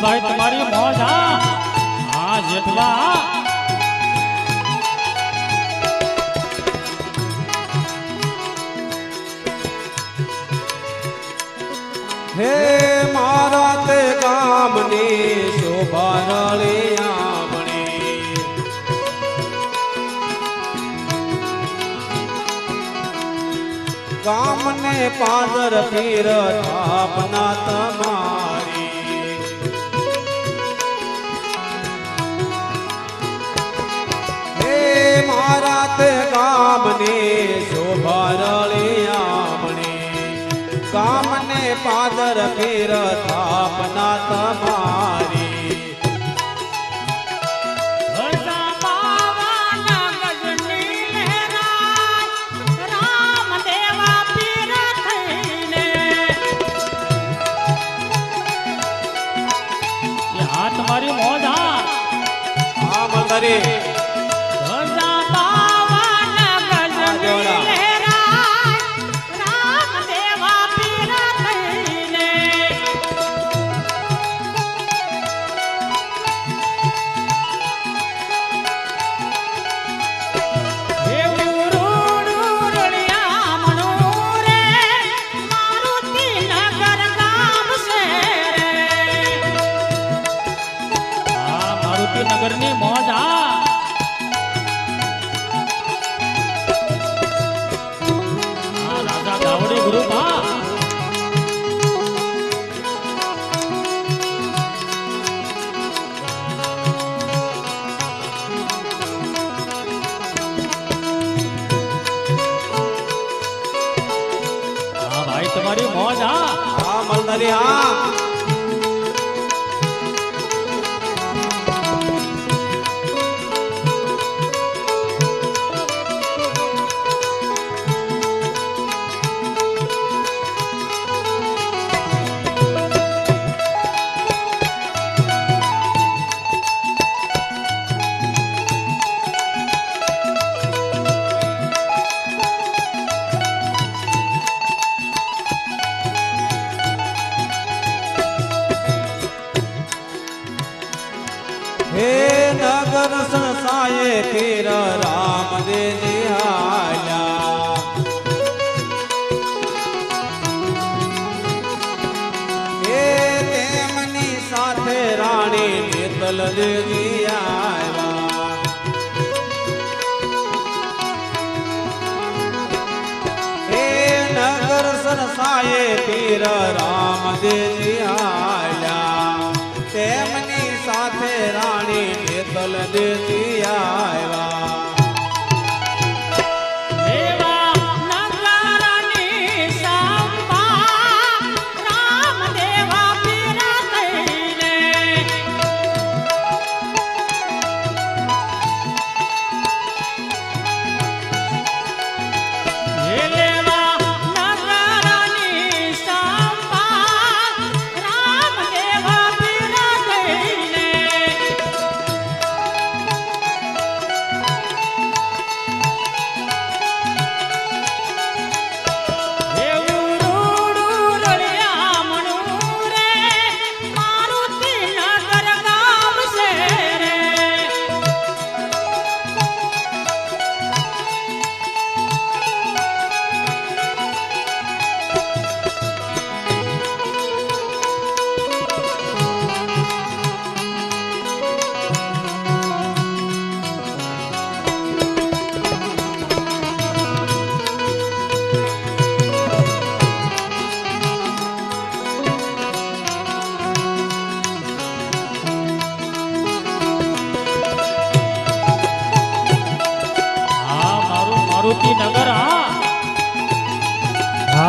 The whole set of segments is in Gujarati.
भाई तुम्हारी मौज। हाँ जेठवा हे मारा ते गामनी शोभा रळिया मणी गामने पादर पीर थापना तमारी हे मारा ते गामनी शोभा रळिया मणी गामने पादर पीर थापना तमारी तुम्हारी मौज। हाँ मलदारी नगर ની મોજ। રાજા ગાવડી ગુરુ हाँ भाई तुम्हारी मौज। हाँ मलदारी हाँ हे नगर संसाये पीर राम दे निहाल्या हे तेमनी साथे राणी नेतल देवी आया हे नगर संसाये पीर राम दे निहाल्या तेमनी साथे राणी नेतल देती आया देवा नगरनी संभा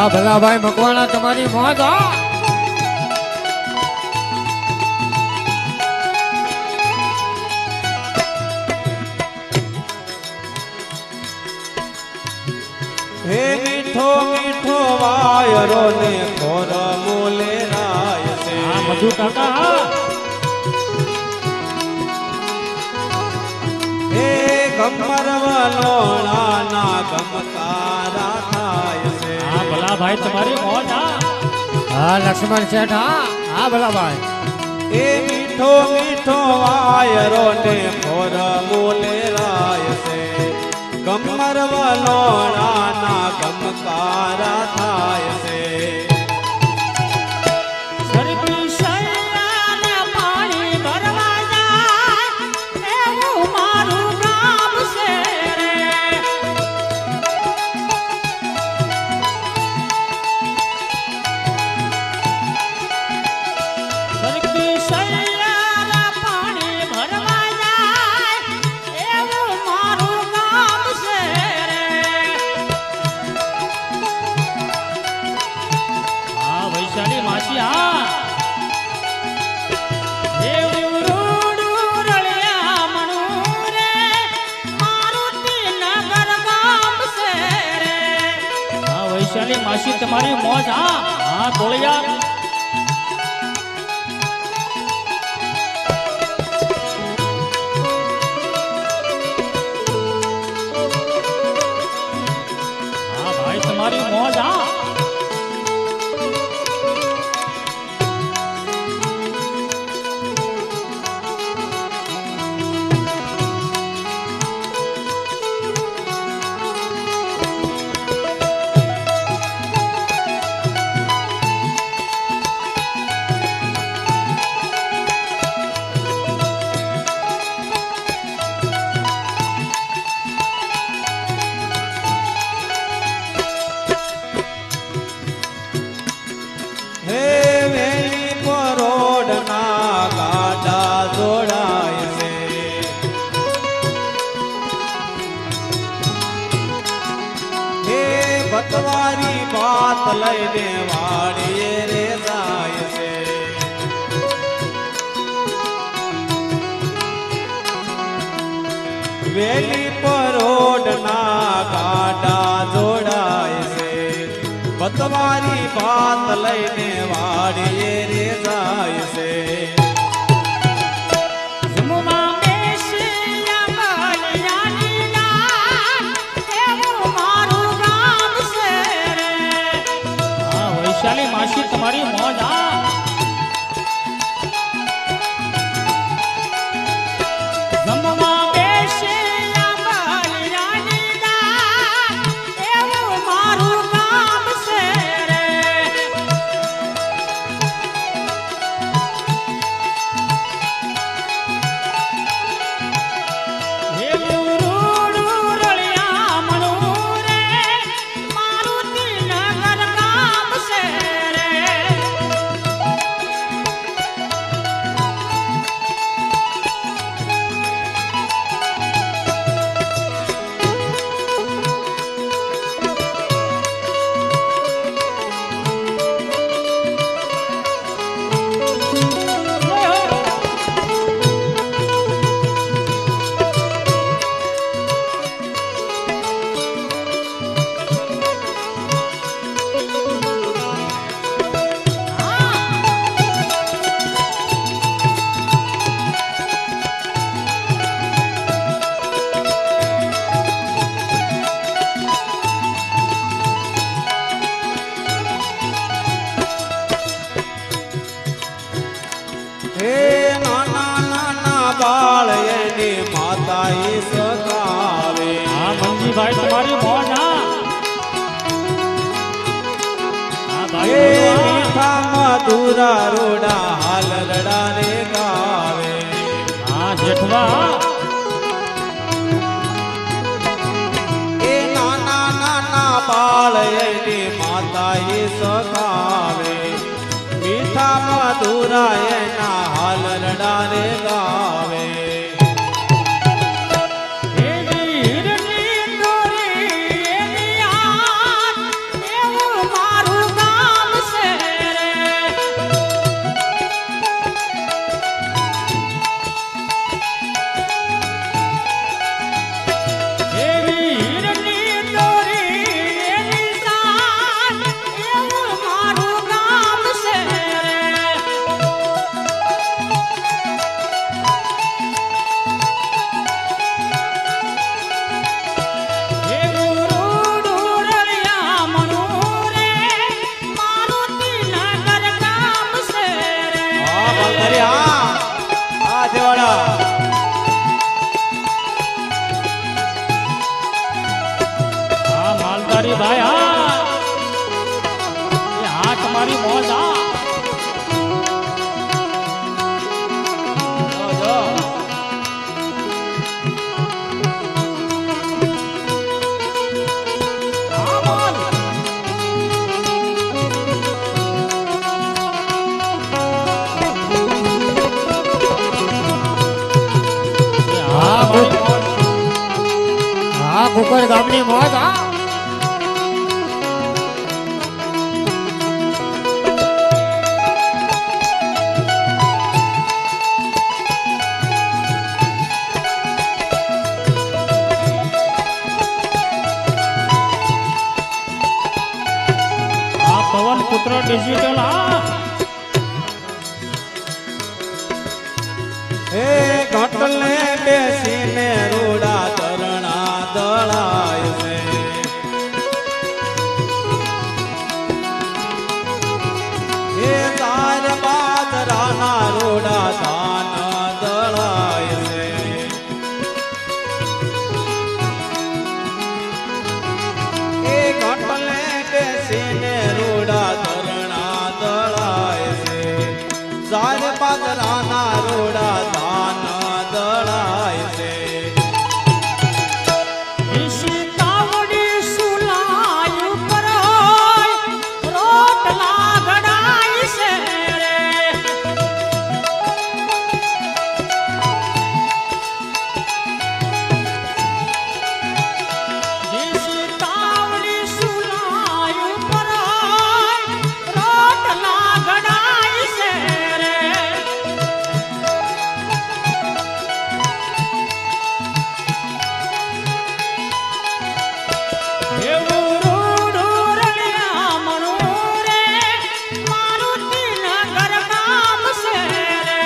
હા ભલાભાઈ મકવાણા તમારી મોજ હા. હે મીઠો મીઠો વાયરો ને ખોર બોલે રાય છે હા મધુ કાકા હા. હે ગમર વલોણાના ગમકારા થાય છે હા ભલા ભાઈ તમારી મોજ હા. હા લક્ષ્મણ શેઠ હા. હા ભલાભાઈ. એ મીઠો મીઠો વાયરો ને ખોર બોલે રાય છે ગમર વલોણાના ગમકારા થાય છે સરકી સૈયાને પાણી ભરવા જાય એવું મારું ગામ છે રે. સરકી સૈયાને પાણી ભરવા જાય એવું મારું ગામ છે રે. હા વૈશાલી માસી હા. એવું રૂડું રળિયા મણું રે, મારુતિનગર ગામ છે રે. હા વૈશાલી માસી તમારી મોજ હા. હા તોળિયા હા ભાઈ તમારી મોજ હા. હે વેલી પરોડના ગાડા જોડાય છે હે બતવારી વાત લઈને વાડીએ રે જાય છે વેલી પરોડના ગાડા જોડાય છે બતવારી વાત લઈને વાડીએ રે જાય છે જમવા બેસ્યા બલિયાની રાત, એવું મારું ગામ છે રે. હા વૈશાલી માસી તમારી મોજ હા. જમવા બેસ્યા બલિયાની રાત, એવું મારું ગામ છે રે. એવું રૂડું રળિયા મણું રે, મારુતિનગર ગામ છે રે. હે નાના નાના બાળ એની માતા ઈ સગાવે હા મંજીભાઈ તમારી મોજ હા. હા ભાઈ હે બોલો હા. મીઠા મધુરા રોડા હાલ રડા રે ગાવે હા જેઠવા હા. એ નાના નાના બાળ એની માતા ઈ સગાવે મીઠા મધુરા એના હાલ રડા રે ગાવે એવી હીરની દોરી એની આંખ, એવું મારું અમારી ગામની મોજ હા આ પવન પુત્ર ડિજિટલ હા હે ઘટલે બેસીને રૂડા તરણા દળાય છે હે તાર બાજરાના રૂડા ધાન દળાય છે હે ઘટલે બેસીને રૂડા તરણા દળાય છે સાર બાજરાના રૂડા ધાન દળાય છે ઈશિતાવડી સુલાય ઉપર હોય રોટલા ઘડાય છે રે ઈશિતાવડી સુલાય ઉપર હોય રોટલા ઘડાય છે રે એવું રૂડું રળિયા મણું રે મારુતિનગર ગામ છે રે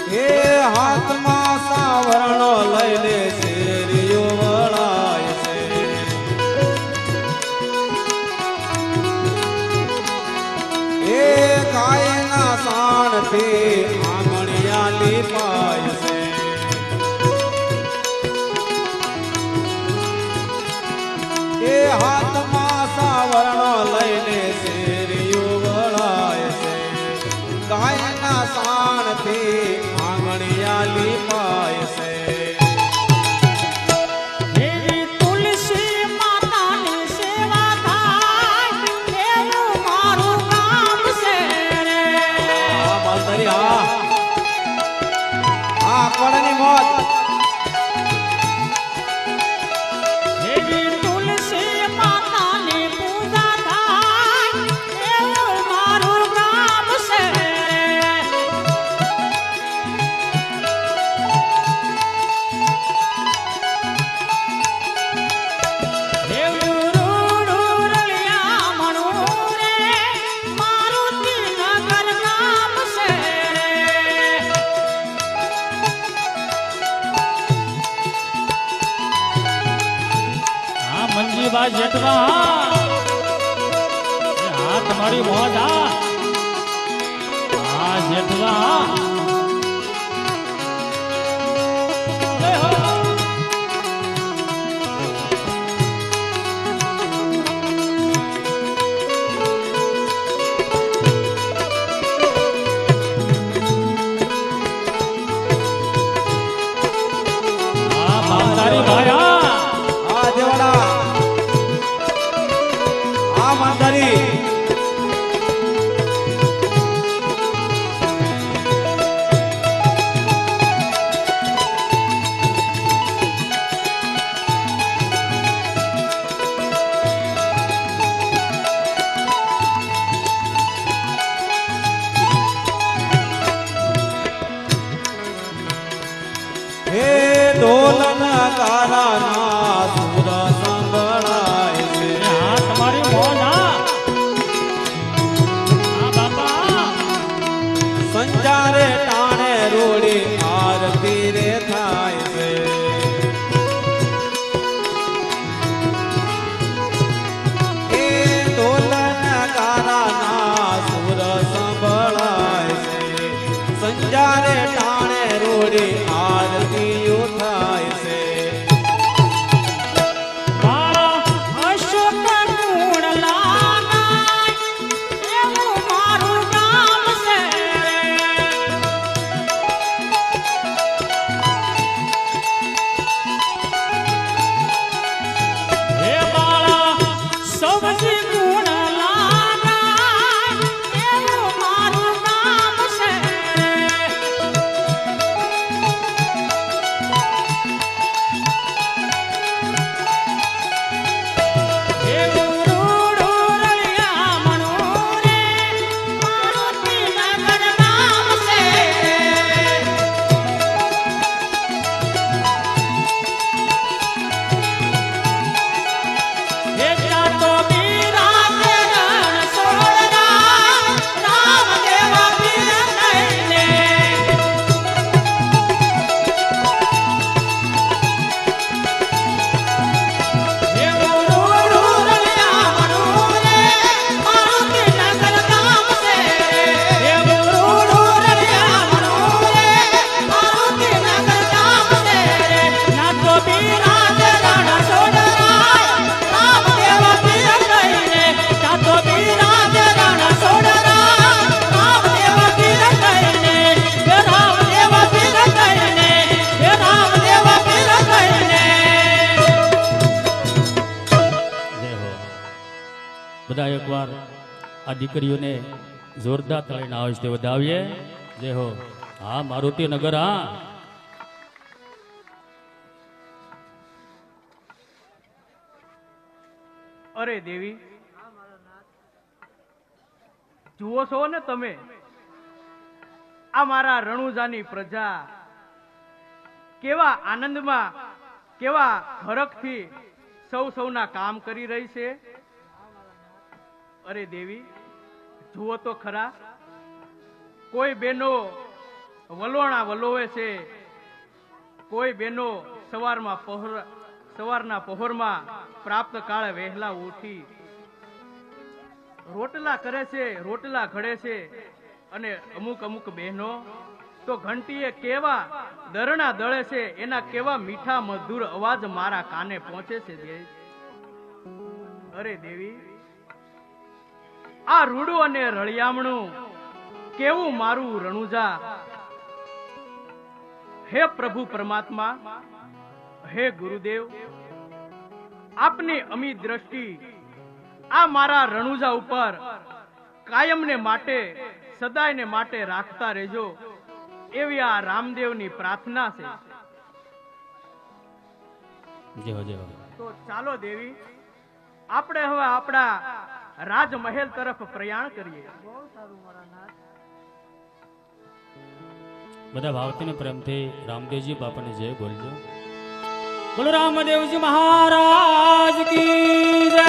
હે હાથમાં સાવરણો લઈને શેરીઓ વળાય છે હે ગાયના સાણથી આંગણિયા લીપાય છે હે હાથમાં સાવરણો લઈને શેરીઓ વળાય છે ગાયના સાણથી આંગણિયા લીપાય છે એવી તુલસી માતાની સેવા થાય એવું મારું કામ છે રે આ માલધારી હા આ કોણની મોત એવી તુલસી માતાની પૂજા થાય એવું મારું કામ છે રે એવું રૂડું રળિયા મણું રે મારુતિનગર ગામ છે રે હા મંજીબા જેઠવા હા તમારી મોજ હા હા જેઠવા જય હો. હા માલધારી ભાઈ હા આ દેવાડા આ માલધારી રે આરતીઓ થાય છે. મારા અશોક ગુણ લાનાય એવું મારું નામ છે હે બાળા સૌથી ગુણ લાનાય એવું મારું નામ છે હે ગુરુડો રળિયા મણુરે મારુતિ નગર નામ છે હે જાતો બિરાજે રણ સોળરા રામ દેવા પીર થઈને હે ગુરુડો રળિયા મણુરે મારુતિ નગર નામ છે હે ગુરુડો રળિયા મણુરે મારુતિ નગર નામ છે નાતો બિરાજે રણ સોળરા રામ દેવા પીર થઈને નાતો બિરાજે રણ સોળરા રામ દેવા પીર થઈને હે રામ દેવા પીર થઈને હે રામ દેવા પીર થઈને જય હો બધા એકવાર આ દીકરીઓને જોરદાર તળીને આવે છે તે વધાવીએ જય હો હા મારુતિ નગર હા અરે દેવી જુઓ છો ને તમે આ મારા રણુજાની પ્રજા કેવા આનંદમાં કેવા હરખથી સૌના કામ કરી રહી છે. અરે દેવી જુઓ તો ખરા કોઈ બેનો વલોણા વલોવે છે કોઈ બેનો સવારના પહોરમાં પ્રાપ્ત કાળે વહેલા ઉઠી રોટલા કરે છે રોટલા ઘડે છે અને અમુક બહેનો તો ઘંટીએ કેવા દરણા દળે છે એના કેવા મીઠા મધુર અવાજ મારા કાને પહોંચે છે દેવી. અરે દેવી આ રૂડું અને રળિયામણું કેવું મારું રણુજા. હે પ્રભુ પરમાત્મા હે ગુરુદેવ આપની અમી દ્રષ્ટિ આ મારા રણુજા ઉપર કાયમને માટે સદાયને માટે રાખતા રહેજો એવી આ રામદેવની પ્રાર્થના છે. જય હો જય હો તો ચાલો દેવી આપણે હવે આપણા રાજમહેલ તરફ પ્રયાણ કરીએ. બધા ભાવથી ને પ્રેમથી રામદેવજી બાપાને જય બોલજો. બોલો રામદેવજી મહારાજ કી જય.